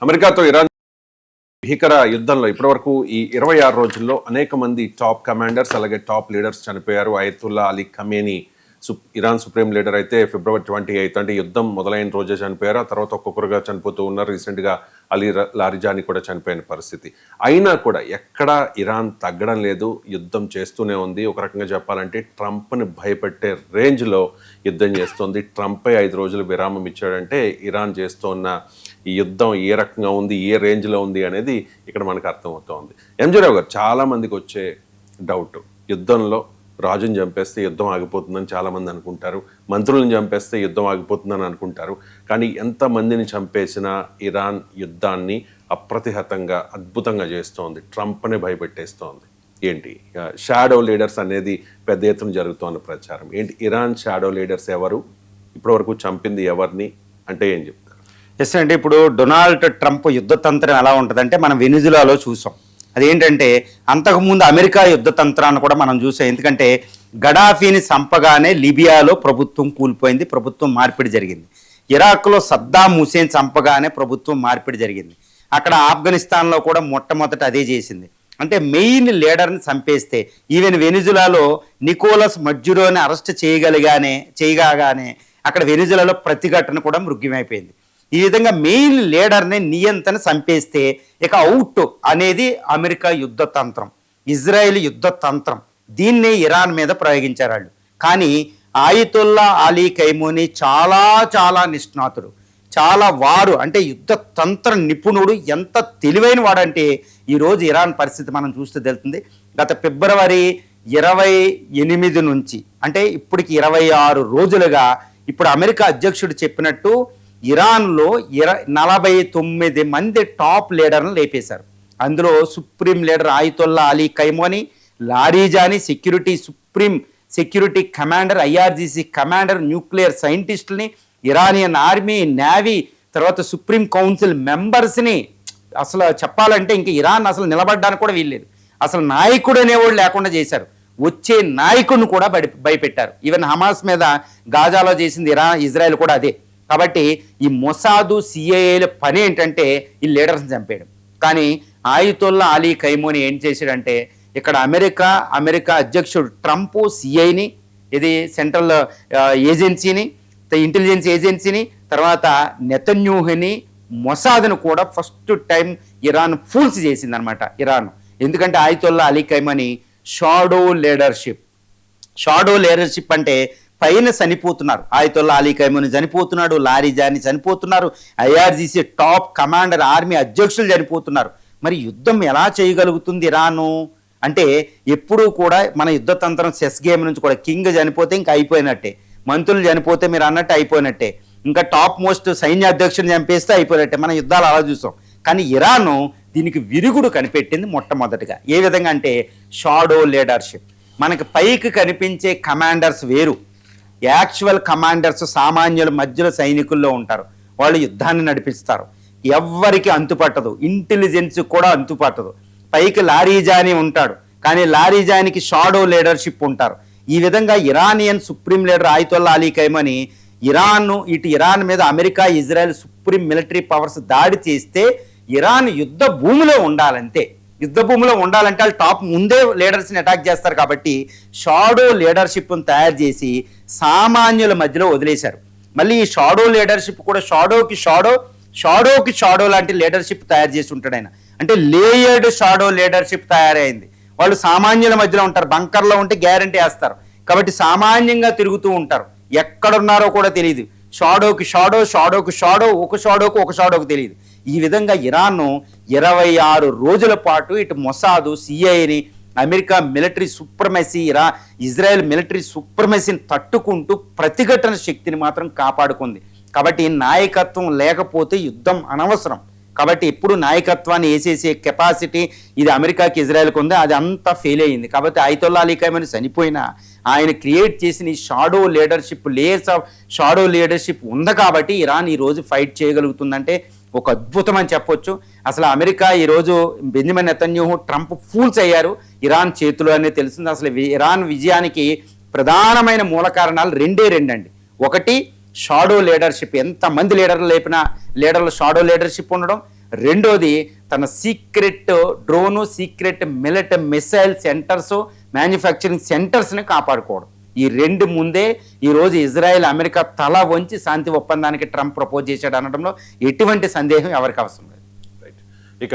అమెరికాతో ఇరాన్ భీకర యుద్ధంలో ఇప్పటివరకు ఈ 26 రోజుల్లో అనేక మంది టాప్ కమాండర్స్ అలాగే టాప్ లీడర్స్ చనిపోయారు. Ayatollah Ali Khamenei Iran supreme leader అయితే ఫిబ్రవరి 28 అంటే యుద్ధం మొదలైన రోజే చనిపోయారు. ఆ తర్వాత ఒక్కొక్కరుగా చనిపోతూ ఉన్నారు. రీసెంట్గా అలీ లారిజాని కూడా చనిపోయిన పరిస్థితి. అయినా కూడా ఎక్కడా ఇరాన్ తగ్గడం లేదు, యుద్ధం చేస్తూనే ఉంది. ఒక రకంగా చెప్పాలంటే ట్రంప్ని భయపెట్టే రేంజ్లో యుద్ధం చేస్తుంది. ట్రంపే 5 రోజులు విరామం ఇచ్చాడంటే ఇరాన్ చేస్తున్న ఈ యుద్ధం ఏ రకంగా ఉంది, ఏ రేంజ్లో ఉంది అనేది ఇక్కడ మనకు అర్థమవుతోంది. ఎంజీ రావు గారు, చాలామందికి వచ్చే డౌట్, యుద్ధంలో రాజుని చంపేస్తే యుద్ధం ఆగిపోతుందని చాలామంది అనుకుంటారు, మంత్రులను చంపేస్తే యుద్ధం ఆగిపోతుందని అనుకుంటారు. కానీ ఎంతమందిని చంపేసినా ఇరాన్ యుద్ధాన్ని అప్రతిహతంగా అద్భుతంగా చేస్తోంది, ట్రంప్ని భయపెట్టేస్తోంది. ఏంటి షాడో లీడర్స్ అనేది పెద్ద ఎత్తున జరుగుతోన్న ప్రచారం ఏంటి? ఇరాన్ షాడో లీడర్స్ ఎవరు, ఇప్పటివరకు చంపింది ఎవరిని అంటే ఏం చెప్తారు? ఎస్ అంటే ఇప్పుడు డొనాల్డ్ ట్రంప్ యుద్ధతంత్రం ఎలా ఉంటుందంటే మనం వెనిజులాలో చూసాం. అదేంటంటే అంతకుముందు అమెరికా యుద్ధతంత్రాన్ని కూడా మనం చూసాం. ఎందుకంటే గడాఫీని చంపగానే లిబియాలో ప్రభుత్వం కూలిపోయింది, ప్రభుత్వం మార్పిడి జరిగింది. ఇరాక్లో సద్దాం హుసేన్ చంపగానే ప్రభుత్వం మార్పిడి జరిగింది. అక్కడ ఆఫ్ఘనిస్తాన్లో కూడా మొట్టమొదట అదే చేసింది. అంటే మెయిన్ లీడర్ని చంపేస్తే ఈవెన్ వెనిజులాలో నికోలస్ మడ్జురోని అరెస్ట్ చేయగానే అక్కడ వెనిజులాలో ప్రతిఘటన కూడా మృగ్యమైపోయింది. ఈ విధంగా మెయిన్ లీడర్ని నియంత్రణ చంపేస్తే ఇక అవుట్ అనేది అమెరికా యుద్ధతంత్రం, ఇజ్రాయెల్ యుద్ధతంత్రం. దీన్నే ఇరాన్ మీద ప్రయోగించారు వాళ్ళు. కానీ ఆయతుల్లా అలీ ఖైమోనీ చాలా చాలా నిష్ణాతుడు, చాలా వారు అంటే యుద్ధతంత్ర నిపుణుడు. ఎంత తెలివైన వాడంటే ఈరోజు ఇరాన్ పరిస్థితి మనం చూస్తే తెలుస్తుంది. గత ఫిబ్రవరి 28 నుంచి అంటే ఇప్పటికి 26 రోజులుగా ఇప్పుడు అమెరికా అధ్యక్షుడు చెప్పినట్టు ఇరాన్లో 49 మంది టాప్ లీడర్లను లేపేశారు. అందులో supreme leader Ayatollah Ali Khamenei, Larijani supreme security commander, IRGC commander, nuclear సైంటిస్టులని, ఇరానియన్ ఆర్మీ, నేవీ, తర్వాత సుప్రీం కౌన్సిల్ మెంబర్స్ని అసలు చెప్పాలంటే ఇంక ఇరాన్ అసలు నిలబడడానికి కూడా వీల్లేదు. అసలు నాయకుడు అనేవాడు లేకుండా చేశారు. వచ్చే నాయకుడిని కూడా భయపెట్టారు. ఈవెన్ హమాస్ మీద గాజాలో చేసింది ఇజ్రాయెల్ కూడా అదే. కాబట్టి ఈ మొసాదు సిఐఏల పని ఏంటంటే ఈ లీడర్స్ని చంపేయడం. కానీ ఆయతుల్లా అలీ ఖైమోనీ ఏం చేశాడంటే ఇక్కడ అమెరికా అధ్యక్షుడు ట్రంప్ సిఐని, ఇది సెంట్రల్ ఏజెన్సీని, ఇంటెలిజెన్స్ ఏజెన్సీని, తర్వాత నెతన్యాహుని, మొసాద్ను కూడా ఫస్ట్ టైం ఇరాన్ ఫూల్స్ చేసిందనమాట ఇరాన్. ఎందుకంటే ఆయతుల్లా అలీ ఖైమోనీ షాడో లీడర్షిప్ అంటే పైన చనిపోతున్నారు. ఆయతుల్లా అలీ ఖైమోనీ చనిపోతున్నాడు, లారిజాని చనిపోతున్నారు, ఐఆర్జీసీ టాప్ కమాండర్ ఆర్మీ అధ్యక్షులు చనిపోతున్నారు. మరి యుద్ధం ఎలా చేయగలుగుతుంది ఇరాను అంటే ఎప్పుడూ కూడా మన యుద్ధతంత్రం చెస్ గేమ్ నుంచి కూడా కింగ్ చనిపోతే ఇంకా అయిపోయినట్టే, మంత్రులు చనిపోతే మీరు అన్నట్టు అయిపోయినట్టే, ఇంకా టాప్ మోస్ట్ సైన్య అధ్యక్షుని చంపేస్తే అయిపోయినట్టే. మన యుద్ధాలు అలా చూసాం. కానీ ఇరాను దీనికి విరుగుడు కనిపెట్టింది మొట్టమొదటిగా. ఏ విధంగా అంటే షాడో లీడర్షిప్. మనకి పైకి కనిపించే కమాండర్స్ వేరు, యాక్చువల్ కమాండర్స్ సామాన్యుల మధ్యలో సైనికుల్లో ఉంటారు. వాళ్ళు యుద్ధాన్ని నడిపిస్తారు. ఎవ్వరికి అంతుపట్టదు, ఇంటెలిజెన్స్ కూడా అంతుపట్టదు. పైకి లారిజాని ఉంటాడు, కానీ లారిజానికి షాడో లీడర్షిప్ ఉంటారు. ఈ విధంగా Iranian supreme leader Ayatollah Ali Khamenei Iran మీద America, Israel supreme military powers దాడి చేస్తే ఇరాన్ యుద్ధ భూమిలో ఉండాలంటే వాళ్ళు టాప్ ముందే లీడర్స్ని అటాక్ చేస్తారు. కాబట్టి షాడో లీడర్షిప్ను తయారు చేసి సామాన్యుల మధ్యలో వదిలేశారు. మళ్ళీ ఈ షాడో లీడర్షిప్ కూడా షాడోకి షాడో లాంటి లీడర్షిప్ తయారు చేసి ఉంటాడు ఆయన. అంటే లేయర్డ్ షాడో లీడర్షిప్ తయారైంది. వాళ్ళు సామాన్యుల మధ్యలో ఉంటారు, బంకర్లో ఉంటే గ్యారంటీ వేస్తారు. కాబట్టి సామాన్యంగా తిరుగుతూ ఉంటారు, ఎక్కడున్నారో కూడా తెలియదు. షాడోకి ఒక షాడోకు తెలియదు. ఈ విధంగా ఇరాన్ను 26 రోజుల పాటు ఇటు మొసాదు, సిఐని, America military supremacy, Israel military సుప్రమసీని తట్టుకుంటూ ప్రతిఘటన శక్తిని మాత్రం కాపాడుకుంది. కాబట్టి నాయకత్వం లేకపోతే యుద్ధం అనవసరం. కాబట్టి ఎప్పుడు నాయకత్వాన్ని వేసేసే కెపాసిటీ ఇది అమెరికాకి, ఇజ్రాయెల్కి ఉంది. అది అంతా ఫెయిల్ అయ్యింది. కాబట్టి ఆయతుల్లా అలీ ఖైమోనీ చనిపోయినా ఆయన క్రియేట్ చేసిన ఈ షాడో లీడర్షిప్ ఉంది. కాబట్టి ఇరాన్ ఈరోజు ఫైట్ చేయగలుగుతుందంటే ఒక అద్భుతం అని చెప్పొచ్చు. అసలు అమెరికా ఈరోజు బెంజమిన్ నెతన్యాహు, ట్రంప్ ఫూల్స్ అయ్యారు ఇరాన్ చేతిలో అనేది తెలిసింది. అసలు ఇరాన్ విజయానికి ప్రధానమైన మూల కారణాలు రెండే అండి. ఒకటి షాడో లీడర్షిప్, ఎంతమంది లీడర్లు లేపినా లీడర్లు షాడో లీడర్షిప్ ఉండడం, రెండోది తన secret drone, secret missile centres, manufacturing సెంటర్స్ని కాపాడుకోవడం. ఈ రెండు ముందే ఈరోజు ఇజ్రాయెల్ అమెరికా తల వంచి శాంతి ఒప్పందానికి ట్రంప్ ప్రపోజ్ చేశాడు అనడంలో ఎటువంటి సందేహం ఎవరికి అవసరం లేదు. ఇక